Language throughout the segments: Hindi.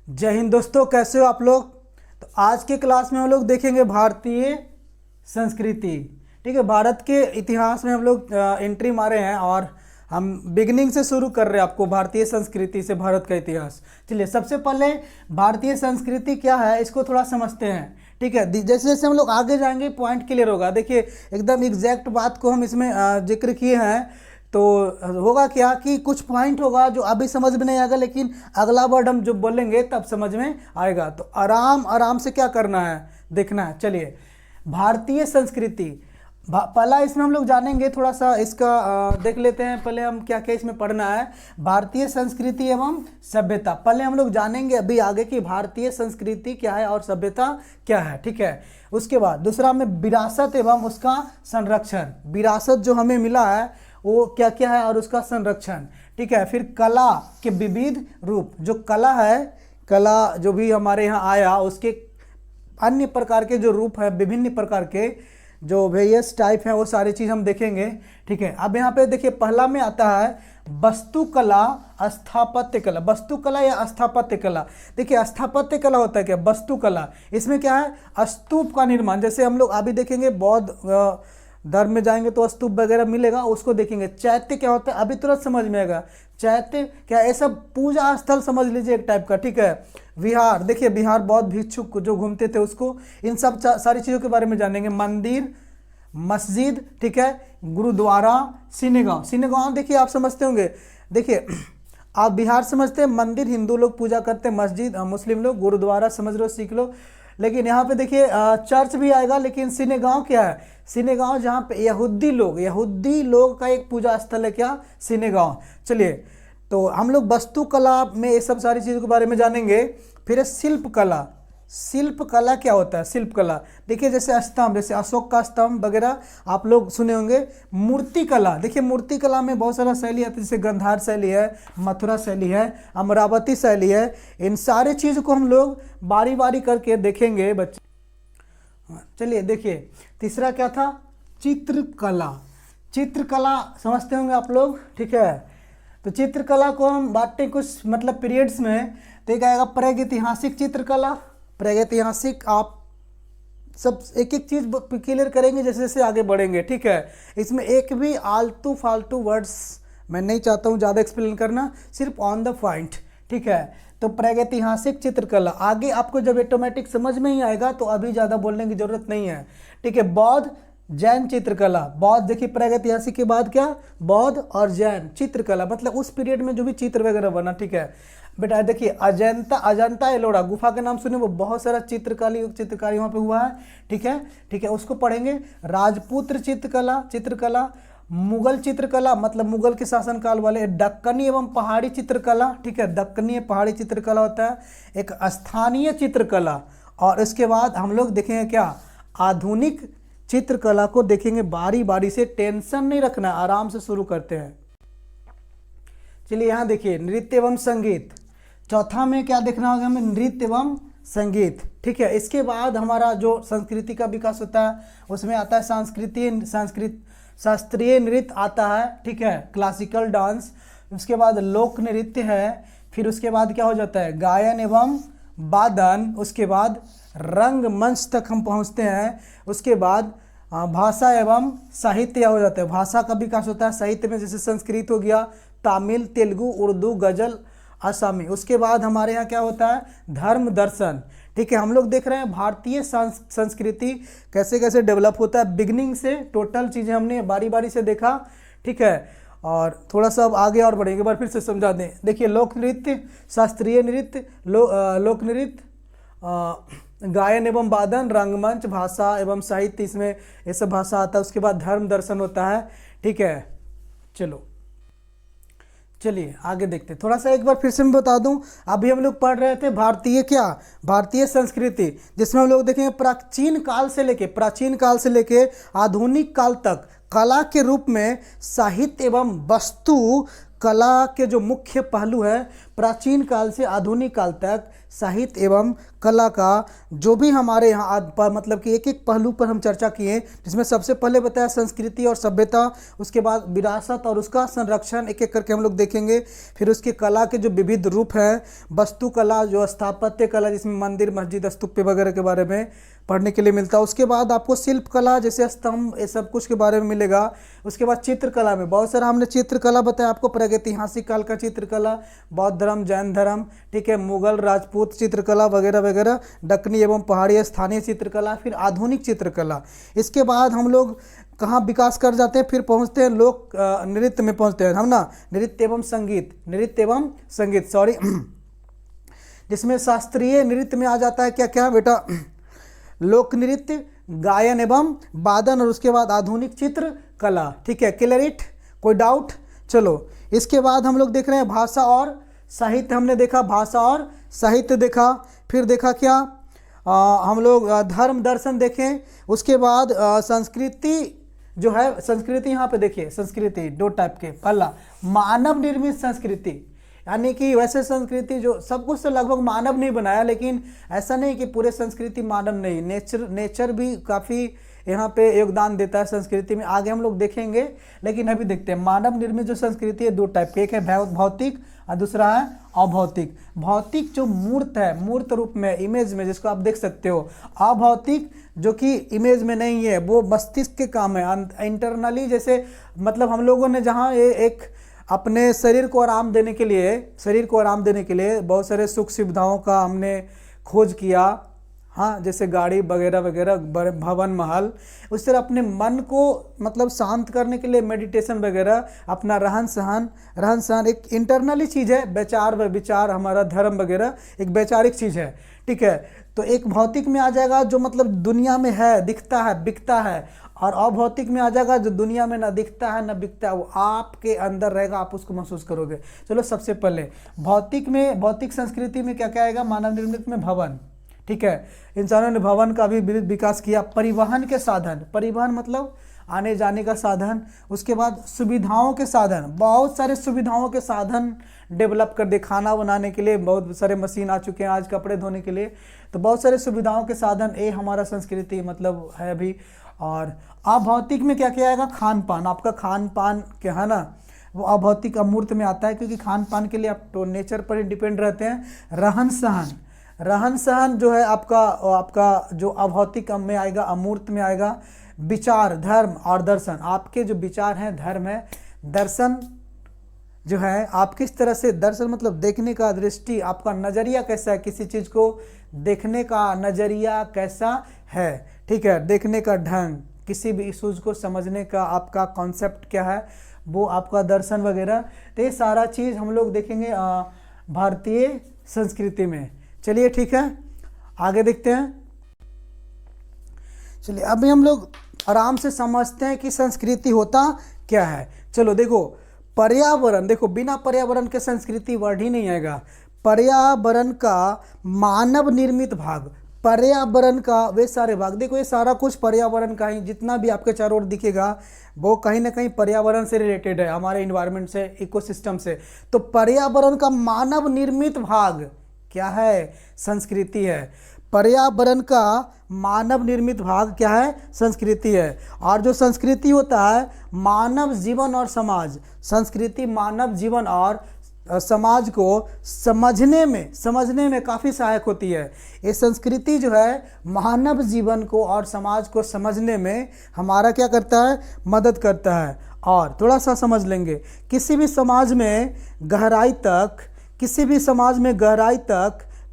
जय हिंद दोस्तों, कैसे हो आप लोग। तो आज के क्लास में हम लोग देखेंगे भारतीय संस्कृति। ठीक है, भारत के इतिहास में हम लोग एंट्री मारे हैं और हम बिगनिंग से शुरू कर रहे हैं आपको भारतीय संस्कृति से भारत का इतिहास। चलिए, सबसे पहले भारतीय संस्कृति क्या है इसको थोड़ा समझते हैं। ठीक है, जैसे जैसे हम लोग आगे जाएंगे पॉइंट क्लियर होगा। देखिए, एकदम एग्जैक्ट बात को हम इसमें जिक्र किए हैं, तो होगा क्या कि कुछ पॉइंट होगा जो अभी समझ में नहीं आएगा, लेकिन अगला वर्ड हम जो बोलेंगे तब समझ में आएगा। तो आराम आराम से क्या करना है, देखना है। चलिए, भारतीय संस्कृति पहला इसमें हम लोग जानेंगे, थोड़ा सा इसका देख लेते हैं। पहले हम क्या क्या इसमें पढ़ना है। भारतीय संस्कृति एवं सभ्यता पहले हम लोग जानेंगे अभी आगे की भारतीय संस्कृति क्या है और सभ्यता क्या है। ठीक है, उसके बाद दूसरा में विरासत एवं उसका संरक्षण। विरासत जो हमें मिला है वो क्या क्या है और उसका संरक्षण। ठीक है, फिर कला के विविध रूप, जो कला है, कला जो भी हमारे यहाँ आया उसके अन्य प्रकार के जो रूप है, विभिन्न प्रकार के जो वेरियस टाइप है, वो सारी चीज़ हम देखेंगे। ठीक है, अब यहाँ पे देखिए पहला में आता है वस्तुकला, स्थापत्य कला। वस्तुकला या स्थापत्य कला। देखिए, स्थापत्य कला होता है क्या, वस्तुकला। इसमें क्या है, स्तूप का निर्माण। जैसे हम लोग अभी देखेंगे बौद्ध धर्म में जाएंगे तो स्तूप वगैरह मिलेगा, उसको देखेंगे। चैत्य क्या होता है अभी तुरंत समझ में आएगा। चैत्य क्या, ऐसा पूजा स्थल समझ लीजिए एक टाइप का। ठीक है, विहार, देखिए विहार बौद्ध भिक्षुक जो घूमते थे उसको, इन सब सारी चीज़ों के बारे में जानेंगे। मंदिर, मस्जिद, ठीक है, गुरुद्वारा, सिनेगांव। सिनेगांव देखिए आप समझते होंगे। देखिए, आप बिहार समझते हैं, मंदिर हिंदू लोग पूजा करते हैं, मस्जिद मुस्लिम लोग, गुरुद्वारा समझ लो, सिख लोग। लेकिन यहाँ पे देखिए चर्च भी आएगा। लेकिन सिनेगांव क्या है, सिनेगांव जहाँ पे यहूदी लोग का एक पूजा स्थल है क्या, सिनेगांव। चलिए, तो हम लोग वास्तुकला में ये सब सारी चीज़ों के बारे में जानेंगे। फिर शिल्प कला। शिल्प कला क्या होता है, शिल्प कला देखिए, जैसे स्तंभ, जैसे अशोक का स्तंभ वगैरह आप लोग सुने होंगे। मूर्ति कला, देखिए मूर्ति कला में बहुत सारा शैली आती है, जैसे गंधार शैली है, मथुरा शैली है, अमरावती शैली है। इन सारे चीज़ को हम लोग बारी बारी करके देखेंगे बच्चे। चलिए देखिए, तीसरा क्या था, चित्रकला। चित्रकला समझते होंगे आप लोग। ठीक है, तो चित्रकला को हम बांटते कुछ मतलब पीरियड्स में। तो एक आएगा प्रागैतिहासिक चित्रकला। प्रागैतिहासिक आप सब एक एक चीज़ क्लियर करेंगे जैसे जैसे आगे बढ़ेंगे। ठीक है, इसमें एक भी आलतू फालतू वर्ड्स मैं नहीं चाहता हूँ ज़्यादा एक्सप्लेन करना, सिर्फ ऑन द पॉइंट। ठीक है, तो प्रागैतिहासिक चित्रकला आगे आपको जब ऑटोमेटिक समझ में ही आएगा, तो अभी ज़्यादा बोलने की जरूरत नहीं है। ठीक है, बौद्ध जैन चित्रकला। बौद्ध देखिए, प्रागैतिहासिक के बाद क्या, बौद्ध और जैन चित्रकला, मतलब उस पीरियड में जो भी चित्र वगैरह बना। ठीक है बेटा, देखिए अजंता एलोरा गुफा के नाम सुने, वो बहुत सारा चित्रकारी वहाँ पे हुआ है। ठीक है, उसको पढ़ेंगे। राजपूत चित्रकला, मुगल चित्रकला मतलब मुगल के शासनकाल वाले, दक्कनी एवं पहाड़ी चित्रकला। ठीक है, दक्कनी पहाड़ी चित्रकला होता है। एक स्थानीय चित्रकला, और इसके बाद हम लोग देखेंगे क्या, आधुनिक चित्रकला को देखेंगे बारी बारी से। टेंशन नहीं रखना, आराम से शुरू करते हैं। चलिए, यहाँ देखिए नृत्य एवं संगीत। चौथा में क्या देखना होगा हमें, नृत्य एवं संगीत। ठीक है, इसके बाद हमारा जो संस्कृति का विकास होता है उसमें आता है शास्त्रीय नृत्य आता है। ठीक है, क्लासिकल डांस। उसके बाद लोक नृत्य है। फिर उसके बाद क्या हो जाता है, गायन एवं वादन। उसके बाद रंगमंच तक हम पहुंचते हैं। उसके बाद भाषा एवं साहित्य हो जाता है। भाषा का विकास होता है। साहित्य में जैसे संस्कृत हो गया, तमिल, तेलुगु, उर्दू, गजल, असमी। उसके बाद हमारे यहाँ क्या होता है, धर्म दर्शन। ठीक है, हम लोग देख रहे हैं भारतीय संस्कृति कैसे कैसे डेवलप होता है, बिगनिंग से टोटल चीज़ें हमने बारी बारी से देखा। ठीक है, और थोड़ा सा अब आगे और बढ़ेंगे, एक बार फिर से समझा दें। देखिए, लोक नृत्य, शास्त्रीय नृत्य, लोक नृत्य, गायन एवं वादन, रंगमंच, भाषा एवं साहित्य, इसमें ये सब भाषा आता है। उसके बाद धर्म दर्शन होता है। ठीक है, चलिए आगे देखते हैं। थोड़ा सा एक बार फिर से मैं बता दूं, अभी हम लोग पढ़ रहे थे भारतीय संस्कृति, जिसमें हम लोग देखेंगे प्राचीन काल से लेके आधुनिक काल तक कला के रूप में साहित्य एवं वस्तु कला के जो मुख्य पहलू है, प्राचीन काल से आधुनिक काल तक साहित्य एवं कला का जो भी हमारे यहाँ मतलब कि एक एक पहलू पर हम चर्चा किए, जिसमें सबसे पहले बताया संस्कृति और सभ्यता, उसके बाद विरासत और उसका संरक्षण एक एक करके हम लोग देखेंगे। फिर उसकी कला के जो विविध रूप हैं, वास्तुकला, जो स्थापत्य कला जिसमें मंदिर, मस्जिद, स्तूप वगैरह के बारे में पढ़ने के लिए मिलता है। उसके बाद आपको शिल्प कला जैसे स्तंभ, ये सब कुछ के बारे में मिलेगा। उसके बाद चित्रकला में बहुत सारा हमने चित्रकला बताया आपको, प्रागैतिहासिक काल का चित्रकला, बौद्ध धर्म, जैन धर्म, ठीक है, मुगल राजपूत चित्रकला वगैरह वगैरह, दक्कनी एवं पहाड़ी स्थानीय चित्रकला, फिर आधुनिक चित्रकला। इसके बाद हम लोग कहाँ विकास कर जाते हैं, फिर पहुँचते हैं लोक नृत्य में पहुँचते हैं हम ना, नृत्य एवं संगीत सॉरी जिसमें शास्त्रीय नृत्य में आ जाता है क्या क्या बेटा, लोक नृत्य, गायन एवं वादन, और उसके बाद आधुनिक चित्रकला। ठीक है, क्लियर इट, कोई डाउट? चलो इसके बाद हम लोग देख रहे हैं भाषा और साहित्य। हमने देखा भाषा और साहित्य देखा, फिर देखा क्या हम लोग धर्म दर्शन देखें। उसके बाद संस्कृति जो है, संस्कृति यहाँ पे देखिए, संस्कृति दो टाइप के, पहला मानव निर्मित संस्कृति, यानी कि वैसे संस्कृति जो सब कुछ तो लगभग मानव नहीं बनाया, लेकिन ऐसा नहीं कि पूरे संस्कृति मानव नहीं, नेचर भी काफ़ी यहाँ पे योगदान देता है संस्कृति में, आगे हम लोग देखेंगे। लेकिन अभी देखते हैं मानव निर्मित जो संस्कृति है दो टाइप के, एक है भौतिक और दूसरा है अभौतिक। भौतिक जो मूर्त है, मूर्त रूप में, इमेज में, जिसको आप देख सकते हो। अभौतिक जो कि इमेज में नहीं है, वो मस्तिष्क के काम है, इंटरनली, जैसे मतलब हम लोगों ने जहाँ एक अपने शरीर को आराम देने के लिए बहुत सारे सुख सुविधाओं का हमने खोज किया, हाँ, जैसे गाड़ी वगैरह वगैरह, भवन महल। उस तरह अपने मन को मतलब शांत करने के लिए मेडिटेशन वगैरह, अपना रहन सहन एक इंटरनली चीज़ है, विचार हमारा धर्म वगैरह एक वैचारिक चीज़ है। ठीक है, तो एक भौतिक में आ जाएगा जो मतलब दुनिया में है, दिखता है, बिकता है, और अभौतिक में आ जाएगा जो दुनिया में ना दिखता है ना बिकता है, वो आपके अंदर रहेगा, आप उसको महसूस करोगे। चलो सबसे पहले भौतिक में, भौतिक संस्कृति में क्या क्या आएगा, मानव निर्मित में भवन। ठीक है, इंसानों ने भवन का भी विकास किया। परिवहन के साधन, परिवहन मतलब आने जाने का साधन। उसके बाद सुविधाओं के साधन, बहुत सारे सुविधाओं के साधन डेवलप कर दे, खाना बनाने के लिए बहुत सारे मशीन आ चुके हैं आज, कपड़े धोने के लिए, तो बहुत सारे सुविधाओं के साधन, ये हमारा संस्कृति मतलब है अभी। और अभौतिक में क्या क्या आएगा, खान पान, आपका खान पान क्या है ना, वो अभौतिक अमूर्त में आता है, क्योंकि खान पान के लिए आप तो नेचर पर ही डिपेंड रहते हैं। रहन सहन जो है आपका जो अभौतिक में आएगा, अमूर्त में आएगा। विचार, धर्म और दर्शन, आपके जो विचार हैं, धर्म है। दर्शन जो है आप किस तरह से, दर्शन मतलब देखने का दृष्टि, आपका नज़रिया कैसा है, किसी चीज़ को देखने का नज़रिया कैसा है। ठीक है, देखने का ढंग, किसी भी इशूज़ को समझने का आपका कॉन्सेप्ट क्या है, वो आपका दर्शन वगैरह। तो ये सारा चीज़ हम लोग देखेंगे भारतीय संस्कृति में। चलिए ठीक है, आगे देखते हैं। चलिए अभी हम लोग आराम से समझते हैं कि संस्कृति होता क्या है। चलो देखो, पर्यावरण, देखो बिना पर्यावरण के संस्कृति वर्ड ही नहीं आएगा। पर्यावरण का मानव निर्मित भाग, पर्यावरण का वे सारे भाग, देखो ये सारा कुछ पर्यावरण का ही, जितना भी आपके चारों ओर दिखेगा वो कहीं ना कहीं पर्यावरण से रिलेटेड है, हमारे इन्वायरमेंट से, इकोसिस्टम से। तो पर्यावरण का मानव निर्मित भाग क्या है, संस्कृति है। पर्यावरण का मानव निर्मित भाग क्या है, संस्कृति है। और जो संस्कृति होता है मानव जीवन और समाज, संस्कृति मानव जीवन और समाज को समझने में काफ़ी सहायक होती है। ये संस्कृति जो है मानव जीवन को और समाज को समझने में हमारा क्या करता है, मदद करता है। और थोड़ा सा समझ लेंगे, किसी भी समाज में गहराई तक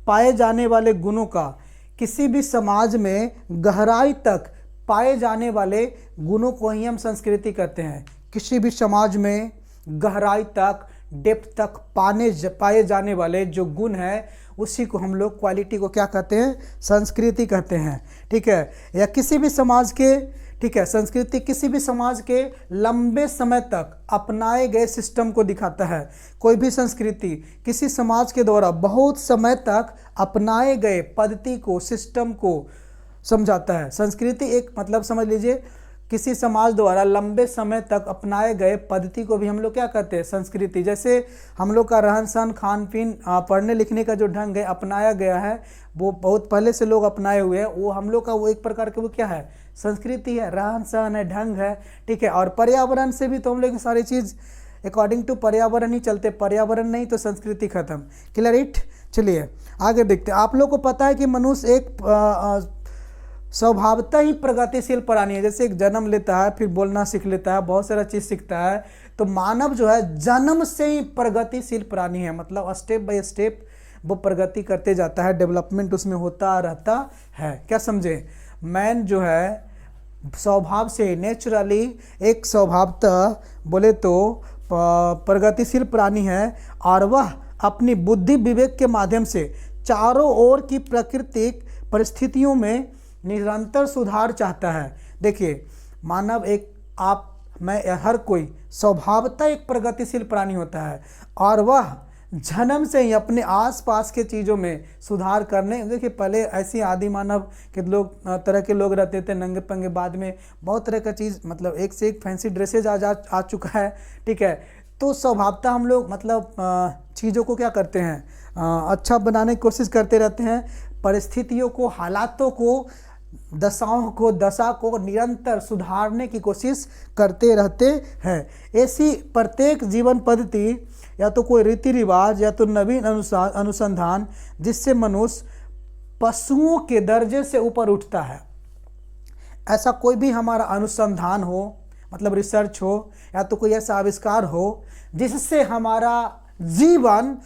पाए जाने वाले गुणों का, किसी भी समाज में गहराई तक पाए जाने वाले गुणों को ही हम संस्कृति कहते हैं। किसी भी समाज में गहराई तक, डेप्थ तक पाए जाने वाले जो गुण है, उसी को हम लोग, क्वालिटी को क्या कहते हैं, संस्कृति कहते हैं। ठीक है, या किसी भी समाज के, ठीक है, संस्कृति किसी भी समाज के लंबे समय तक अपनाए गए सिस्टम को दिखाता है। कोई भी संस्कृति किसी समाज के द्वारा बहुत समय तक अपनाए गए पद्धति को, सिस्टम को समझाता है। संस्कृति एक मतलब समझ लीजिए किसी समाज द्वारा लंबे समय तक अपनाए गए पद्धति को भी हम लोग क्या कहते हैं, संस्कृति। जैसे हम लोग का रहन सहन, खान पीन, पढ़ने लिखने का जो ढंग है अपनाया गया है, वो बहुत पहले से लोग अपनाए हुए हैं, वो हम लोग का वो एक प्रकार का वो क्या है, संस्कृति है, रहन सहन है, ढंग है, ठीक है। और पर्यावरण से भी तो हम लोग सारी चीज़ अकॉर्डिंग टू पर्यावरण ही चलते, पर्यावरण नहीं तो संस्कृति खत्म। Clear it. चलिए आगे देखते हैं। आप लोग को पता है कि मनुष्य एक स्वभावतः ही प्रगतिशील प्राणी है। जैसे एक जन्म लेता है, फिर बोलना सीख लेता है, बहुत सारा चीज़ सीखता है, तो मानव जो है जन्म से ही प्रगतिशील प्राणी है। मतलब स्टेप बाय स्टेप वो प्रगति करते जाता है, डेवलपमेंट उसमें होता रहता है। क्या समझे? मैन जो है स्वभाव से, नेचुरली एक स्वभावतः बोले तो प्रगतिशील प्राणी है, और वह अपनी बुद्धि विवेक के माध्यम से चारों ओर की प्राकृतिक परिस्थितियों में निरंतर सुधार चाहता है। देखिए मानव एक, आप, मैं, हर कोई स्वभावतः एक प्रगतिशील प्राणी होता है, और वह जन्म से ही अपने आसपास के चीज़ों में सुधार करने, देखिए पहले ऐसी आदि मानव के लोग, तरह के लोग रहते थे नंगे पंगे, बाद में बहुत तरह का चीज़, मतलब एक से एक फैंसी ड्रेसेज आ चुका है, ठीक है। तो स्वभावतः हम लोग मतलब चीज़ों को क्या करते हैं, अच्छा बनाने की कोशिश करते रहते हैं, परिस्थितियों को, हालातों को, दशा को निरंतर सुधारने की कोशिश करते रहते हैं। ऐसी प्रत्येक जीवन पद्धति या तो कोई रीति रिवाज या तो नवीन अनुसंधान जिससे मनुष्य पशुओं के दर्जे से ऊपर उठता है, ऐसा कोई भी हमारा अनुसंधान हो, मतलब रिसर्च हो, या तो कोई ऐसा आविष्कार हो जिससे हमारा जीवन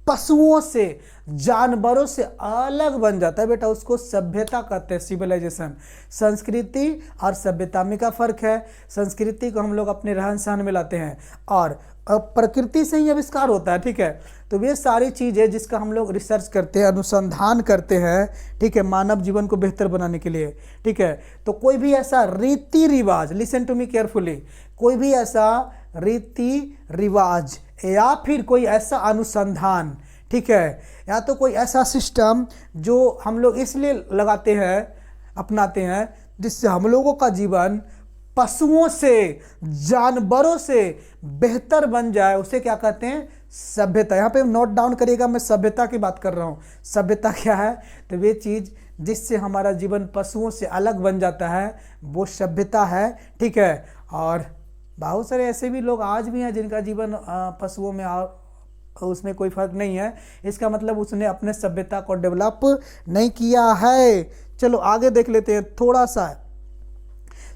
पशुओं से, जानवरों से अलग बन जाता है, बेटा उसको सभ्यता कहते हैं, सिविलाइजेशन। संस्कृति और सभ्यता में का फर्क है। संस्कृति को हम लोग अपने रहन सहन में लाते हैं, और प्रकृति से ही आविष्कार होता है, ठीक है। तो वे सारी चीज़ें जिसका हम लोग रिसर्च करते हैं, अनुसंधान करते हैं, ठीक है, मानव जीवन को बेहतर बनाने के लिए, ठीक है। तो कोई भी ऐसा रीति रिवाज, लिसन टू मी केयरफुली, कोई भी ऐसा रीति रिवाज या फिर कोई ऐसा अनुसंधान, ठीक है, या तो कोई ऐसा सिस्टम जो हम लोग इसलिए लगाते हैं, अपनाते हैं, जिससे हम लोगों का जीवन पशुओं से, जानवरों से बेहतर बन जाए, उसे क्या कहते हैं, सभ्यता। यहाँ पे नोट डाउन करिएगा, मैं सभ्यता की बात कर रहा हूँ। सभ्यता क्या है? तो वे चीज़ जिससे हमारा जीवन पशुओं से अलग बन जाता है, वो सभ्यता है, ठीक है। और बहुत सारे ऐसे भी लोग आज भी हैं जिनका जीवन पशुओं में, उसमें कोई फर्क नहीं है। इसका मतलब उसने अपने सभ्यता को डेवलप नहीं किया है। चलो आगे देख लेते हैं थोड़ा सा।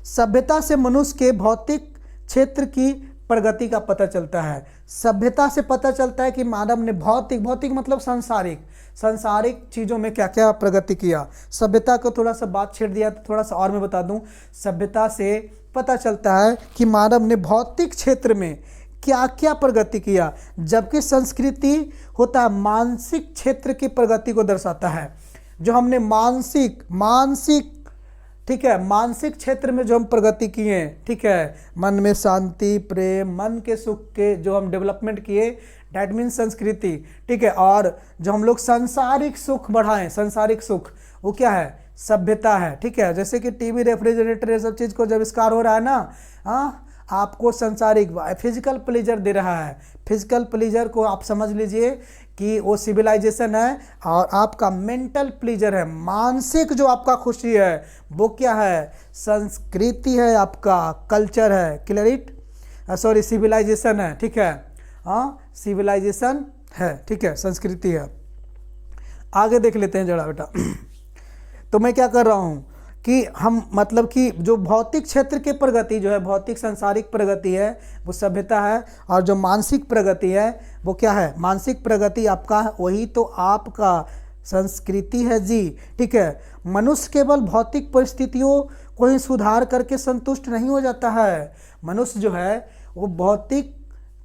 सभ्यता से मनुष्य के भौतिक क्षेत्र की प्रगति का पता चलता है। सभ्यता से पता चलता है कि मानव ने भौतिक मतलब सांसारिक चीज़ों में क्या क्या प्रगति किया। सभ्यता को थोड़ा सा बात छेड़ दिया, तो थोड़ा सा और मैं बता दूं। सभ्यता से पता चलता है कि मानव ने भौतिक क्षेत्र में क्या क्या प्रगति किया, जबकि संस्कृति होता है मानसिक क्षेत्र की प्रगति को दर्शाता है। जो हमने मानसिक ठीक है, मानसिक क्षेत्र में जो हम प्रगति किए, ठीक है, मन में शांति, प्रेम, मन के सुख के जो हम डेवलपमेंट किए, डैट मीन संस्कृति, ठीक है। और जो हम लोग सांसारिक सुख बढ़ाएं, सांसारिक सुख, वो क्या है, सभ्यता है, ठीक है। जैसे कि टीवी, रेफ्रिजरेटर, ये सब चीज़ को जब आविष्कार हो रहा है ना, आपको सांसारिक फिजिकल प्लेजर दे रहा है। फिजिकल प्लेजर को आप समझ लीजिए कि वो सिविलाइजेशन है, और आपका मेंटल प्लेजर है, मानसिक जो आपका खुशी है, वो क्या है, संस्कृति है, आपका कल्चर है। Clear it? सॉरी, सिविलाइजेशन है, ठीक है, हाँ सिविलाइजेशन है, ठीक है, संस्कृति है। आगे देख लेते हैं जरा बेटा। तो मैं क्या कर रहा हूँ कि हम मतलब कि जो भौतिक क्षेत्र की प्रगति जो है, भौतिक सांसारिक प्रगति है, वो सभ्यता है, और जो मानसिक प्रगति है वो क्या है, मानसिक प्रगति आपका वही तो आपका संस्कृति है जी, ठीक है। मनुष्य केवल भौतिक परिस्थितियों को ही सुधार करके संतुष्ट नहीं हो जाता है। मनुष्य जो है वो भौतिक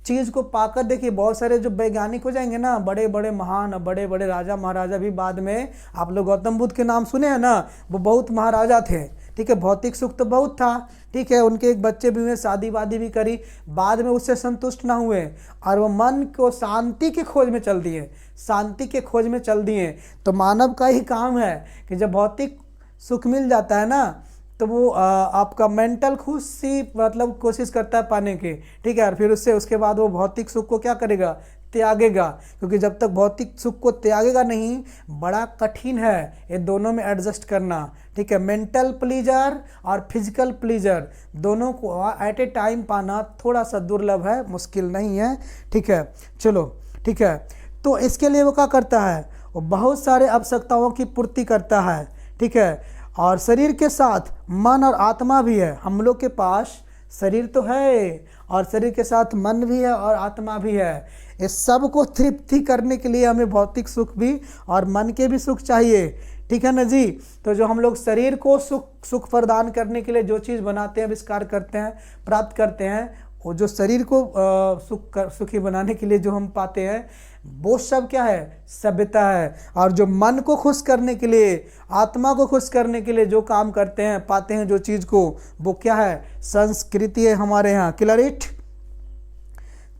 चीज़ को पाकर, देखिए बहुत सारे जो वैज्ञानिक हो जाएंगे ना, बड़े बड़े महान, बड़े बड़े राजा महाराजा भी बाद में, आप लोग गौतम बुद्ध के नाम सुने हैं ना, वो बहुत महाराजा थे, ठीक है। भौतिक सुख तो बहुत था, ठीक है, उनके एक बच्चे भी हुए, शादी वादी भी करी, बाद में उससे संतुष्ट ना हुए, और वो मन को शांति की खोज में चल दिए, शांति के खोज में चल दिए। तो मानव का ही काम है कि जब भौतिक सुख मिल जाता है ना, तो वो आपका मेंटल खुशी मतलब कोशिश करता है पाने की, ठीक है। और फिर उसके बाद वो भौतिक सुख को क्या करेगा, त्यागेगा, क्योंकि जब तक भौतिक सुख को त्यागेगा नहीं, बड़ा कठिन है ये दोनों में एडजस्ट करना, ठीक है। मेंटल प्लीजर और फिजिकल प्लीजर दोनों को एट ए टाइम पाना थोड़ा सा दुर्लभ है, मुश्किल नहीं है, ठीक है। चलो ठीक है, तो इसके लिए वो क्या करता है, वो बहुत सारे आवश्यकताओं की पूर्ति करता है, ठीक है। और शरीर के साथ मन और आत्मा भी है, हम लोग के पास शरीर तो है और शरीर के साथ मन भी है और आत्मा भी है। इस सब को तृप्ति करने के लिए हमें भौतिक सुख भी और मन के भी सुख चाहिए, ठीक है ना जी। तो जो हम लोग शरीर को सुख प्रदान करने के लिए जो चीज़ बनाते हैं, आविष्कार करते हैं, प्राप्त करते हैं, वो जो शरीर को सुखी बनाने के लिए जो हम पाते हैं, वो सब क्या है, सभ्यता है। और जो मन को खुश करने के लिए, आत्मा को खुश करने के लिए जो काम करते हैं, पाते हैं जो चीज़ को, वो क्या है, संस्कृति है हमारे यहाँ। Clear it.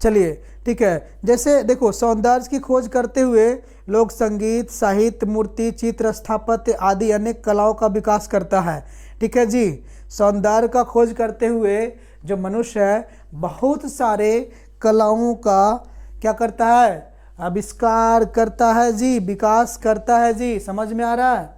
चलिए ठीक है, जैसे देखो सौंदर्य की खोज करते हुए लोग संगीत, साहित्य, मूर्ति, चित्र, स्थापत्य आदि अनेक कलाओं का विकास करता है, ठीक है जी। सौंदर्य का खोज करते हुए जो मनुष्य है बहुत सारे कलाओं का क्या करता है, आविष्कार करता है जी, विकास करता है जी। समझ में आ रहा है?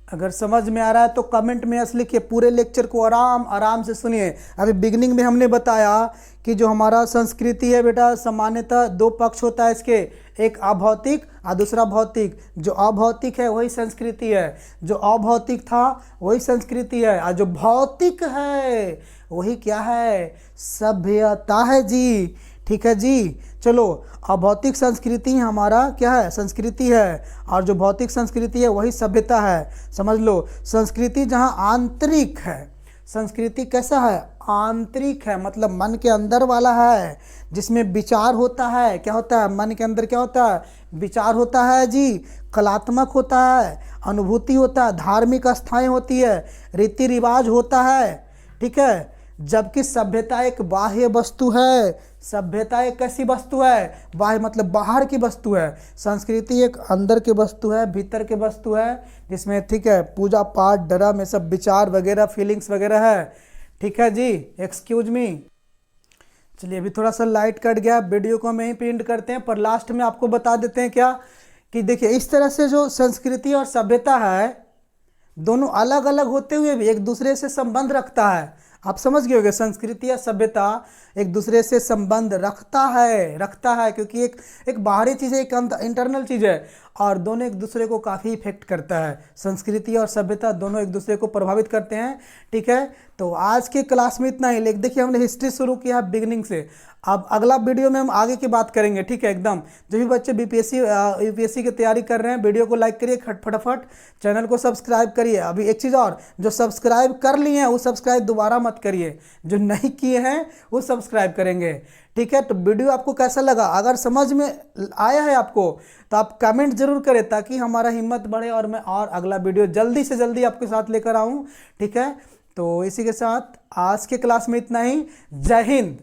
अगर समझ में आ रहा है तो कमेंट में यस लिखिए। पूरे लेक्चर को आराम आराम से सुनिए। अभी बिगनिंग में हमने बताया कि जो हमारा संस्कृति है बेटा, सामान्यतः दो पक्ष होता है इसके, एक अभौतिक और दूसरा भौतिक। जो अभौतिक है वही संस्कृति है, जो अभौतिक था वही संस्कृति है, और जो भौतिक है वही क्या है, सभ्यता है जी, ठीक है जी। चलो, अभौतिक संस्कृति हमारा क्या है, संस्कृति है, और जो भौतिक संस्कृति है वही सभ्यता है। समझ लो, संस्कृति जहाँ आंतरिक है, संस्कृति कैसा है, आंतरिक है, मतलब मन के अंदर वाला है, जिसमें विचार होता है। क्या होता है, मन के अंदर क्या होता है, विचार होता है जी, कलात्मक होता है, अनुभूति होता है, धार्मिक आस्थाएं होती है, रीति रिवाज होता है, ठीक है। जबकि सभ्यता एक बाह्य वस्तु है। सभ्यता एक कैसी वस्तु है, बाह्य मतलब बाहर की वस्तु है। संस्कृति एक अंदर की वस्तु है, भीतर की वस्तु है, जिसमें ठीक है पूजा पाठ, धर्म, ये सब विचार वगैरह, फीलिंग्स वगैरह है, ठीक है जी। Excuse me. चलिए अभी थोड़ा सा लाइट कट गया, वीडियो को हम यहीं पे एंड करते हैं, पर लास्ट में आपको बता देते हैं क्या कि देखिए इस तरह से जो संस्कृति और सभ्यता है दोनों अलग अलग होते हुए भी एक दूसरे से संबंध रखता है। आप समझ गए होंगे, संस्कृति या सभ्यता एक दूसरे से संबंध रखता है क्योंकि एक बाहरी चीज़ है, एक इंटरनल चीज़ है, और दोनों एक दूसरे को काफ़ी इफेक्ट करता है। संस्कृति और सभ्यता दोनों एक दूसरे को प्रभावित करते हैं, ठीक है। तो आज के क्लास में इतना ही। लेकिन देखिए हमने हिस्ट्री शुरू किया है बिगिनिंग से, अब अगला वीडियो में हम आगे की बात करेंगे, ठीक है एकदम। जो भी बच्चे बीपीएससी यूपीएससी की तैयारी कर रहे हैं, वीडियो को लाइक करिए फटाफट, चैनल को सब्सक्राइब करिए। अभी एक चीज़ और, जो सब्सक्राइब कर लिए हैं वो सब्सक्राइब दोबारा मत करिए, जो नहीं किए हैं वो सब्सक्राइब करेंगे, ठीक है। तो वीडियो आपको कैसा लगा, अगर समझ में आया है आपको तो आप कमेंट जरूर करें, ताकि हमारा हिम्मत बढ़े और मैं और अगला वीडियो जल्दी से जल्दी आपके साथ लेकर आऊँ, ठीक है। तो इसी के साथ आज के क्लास में इतना ही। जय हिंद।